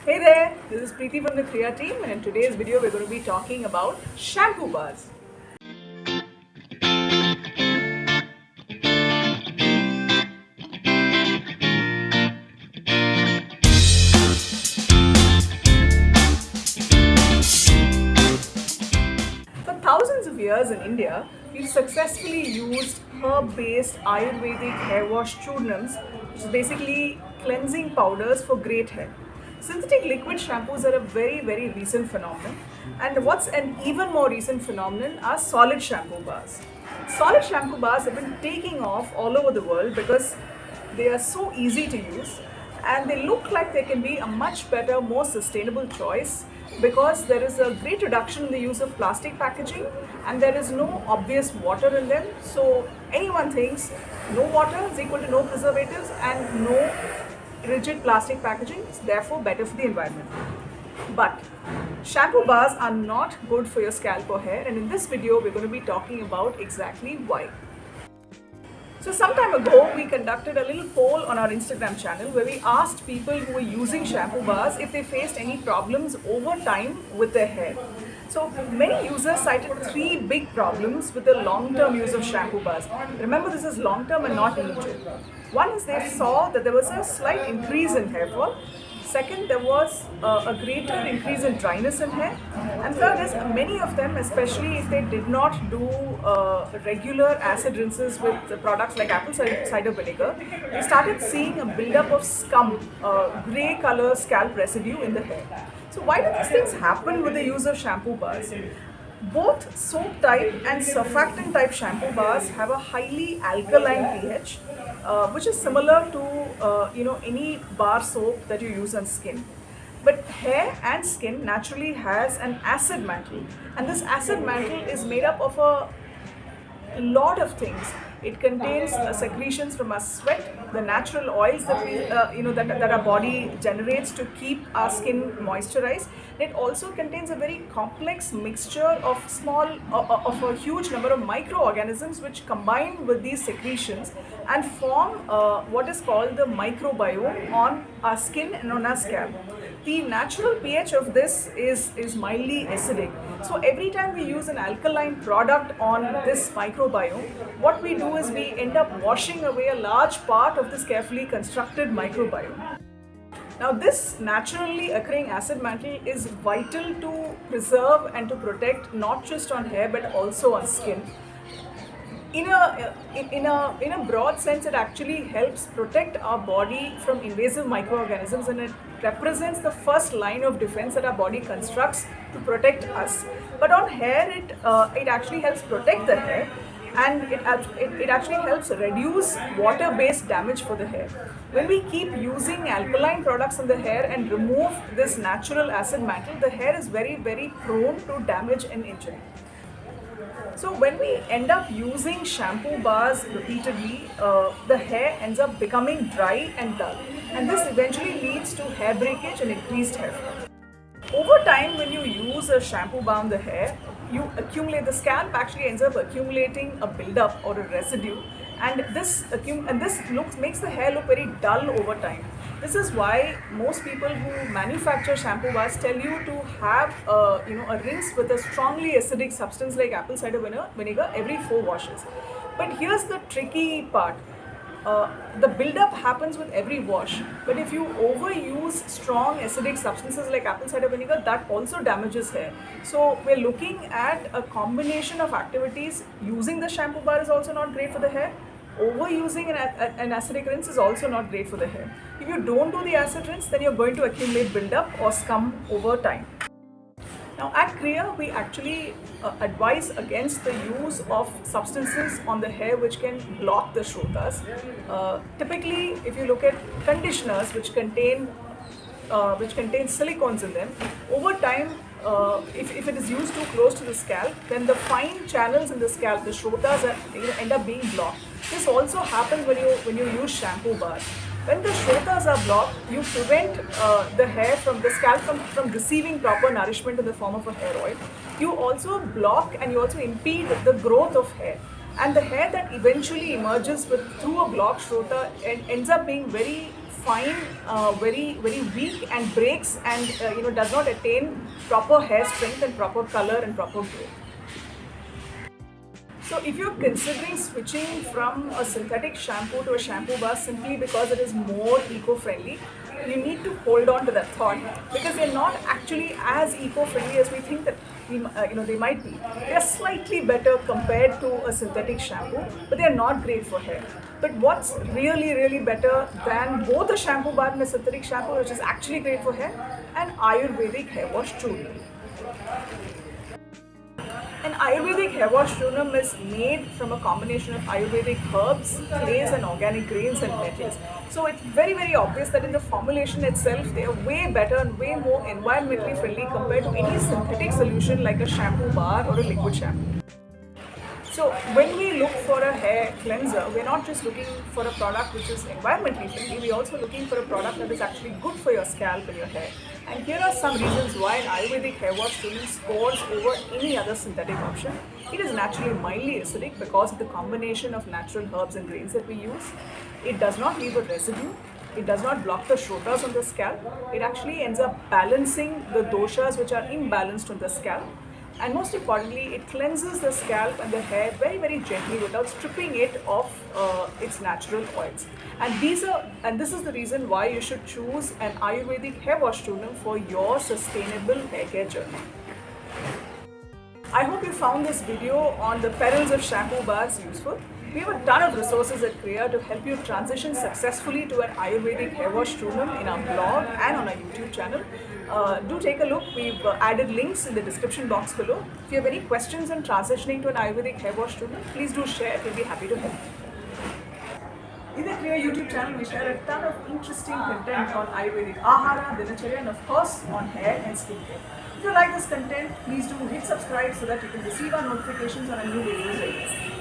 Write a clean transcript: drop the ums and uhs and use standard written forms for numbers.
Hey there, this is Preeti from the Krya team, and in today's video we're going to be talking about shampoo bars. For thousands of years in India, we've successfully used herb-based Ayurvedic hair wash choornams, which is basically cleansing powders for great hair. Synthetic liquid shampoos are a very recent phenomenon, and what's an even more recent phenomenon are solid shampoo bars. Solid shampoo bars have been taking off all over the world because they are so easy to use and they look like they can be a much better, more sustainable choice because there is a great reduction in the use of plastic packaging and there is no obvious water in them. So anyone thinks no water is equal to no preservatives and no rigid plastic packaging is therefore better for the environment. But shampoo bars are not good for your scalp or hair, and in this video we're going to be talking about exactly why. So some time ago we conducted a little poll on our Instagram channel where we asked people who were using shampoo bars if they faced any problems over time with their hair. So many users cited three big problems with the long-term use of shampoo bars. Remember, this is long-term and not immediate. One is they saw that there was a slight increase in hair fall. Second, there was a greater increase in dryness in hair. And third is many of them, especially if they did not do regular acid rinses with products like apple cider vinegar, they started seeing a buildup of scum, grey color scalp residue in the hair. So why do these things happen with the use of shampoo bars? Both soap type and surfactant type shampoo bars have a highly alkaline pH, which is similar to any bar soap that you use on skin. But hair and skin naturally has an acid mantle, and this acid mantle is made up of a lot of things. It contains secretions from our sweat, the natural oils that that our body generates to keep our skin moisturized. It also contains a very complex mixture of of a huge number of microorganisms which combine with these secretions and form what is called the microbiome on our skin and on our scalp. The natural pH of this is mildly acidic. So every time we use an alkaline product on this microbiome, what we do is we end up washing away a large part of this carefully constructed microbiome. Now this naturally occurring acid mantle is vital to preserve and to protect not just on hair but also on skin. In a broad sense, it actually helps protect our body from invasive microorganisms, and it represents the first line of defense that our body constructs to protect us. But on hair, it actually helps protect the hair, and it actually helps reduce water-based damage for the hair. When we keep using alkaline products on the hair and remove this natural acid mantle, the hair is very prone to damage and injury. So when we end up using shampoo bars repeatedly, the hair ends up becoming dry and dull, and this eventually leads to hair breakage and increased hair fall. Over time, when you use a shampoo bar on the hair, the scalp actually ends up accumulating a buildup or a residue, and this makes the hair look very dull over time. This is why most people who manufacture shampoo bars tell you to have a rinse with a strongly acidic substance like apple cider vinegar every 4 washes. But here's the tricky part. The buildup happens with every wash, but if you overuse strong acidic substances like apple cider vinegar, that also damages hair. So we're looking at a combination of activities. Using the shampoo bar is also not great for the hair. Overusing an acidic rinse is also not great for the hair. If you don't do the acid rinse, then you're going to accumulate buildup or scum over time. Now at Krya, we actually advise against the use of substances on the hair which can block the shrotas. Typically, if you look at conditioners which contain silicones in them, over time, if it is used too close to the scalp, then the fine channels in the scalp, the shrotas, end up being blocked. This also happens when you use shampoo bars. When the shrotas are blocked, you prevent the hair from the scalp from receiving proper nourishment in the form of a hair oil. You also block and you also impede the growth of hair. And the hair that eventually emerges through a blocked scrota ends up being very fine, very weak, and breaks, and does not attain proper hair strength and proper color and proper growth. So if you're considering switching from a synthetic shampoo to a shampoo bar simply because it is more eco-friendly, you need to hold on to that thought, because they're not actually as eco-friendly as we think that they might be. They are slightly better compared to a synthetic shampoo, but they are not great for hair. But what's really better than both a shampoo bar and a synthetic shampoo, which is actually great for hair? An Ayurvedic hair wash choornam. An Ayurvedic hair wash choornam is made from a combination of Ayurvedic herbs, clays and organic grains and metals. So it's very obvious that in the formulation itself, they are way better and way more environmentally friendly compared to any synthetic solution like a shampoo bar or a liquid shampoo. So when we look for a hair cleanser, we're not just looking for a product which is environmentally friendly, we're also looking for a product that is actually good for your scalp and your hair. And here are some reasons why an Ayurvedic hair wash truly scores over any other synthetic option. It is naturally mildly acidic because of the combination of natural herbs and grains that we use. It does not leave a residue. It does not block the shrotas on the scalp. It actually ends up balancing the doshas which are imbalanced on the scalp. And most importantly, it cleanses the scalp and the hair very gently without stripping it of its natural oils. And this is the reason why you should choose an Ayurvedic hair wash choornam for your sustainable hair care journey. I hope you found this video on the perils of shampoo bars useful. We have a ton of resources at Krya to help you transition successfully to an Ayurvedic hair wash choornam in our blog and on our YouTube channel. Do take a look. We've added links in the description box below. If you have any questions on transitioning to an Ayurvedic hair wash choornam, please do share. We'll be happy to help. In the Krya YouTube channel, we share a ton of interesting content on Ayurvedic Ahara, Dinacharya, and of course on hair and skincare. If you like this content, please do hit subscribe so that you can receive our notifications on our new videos like this.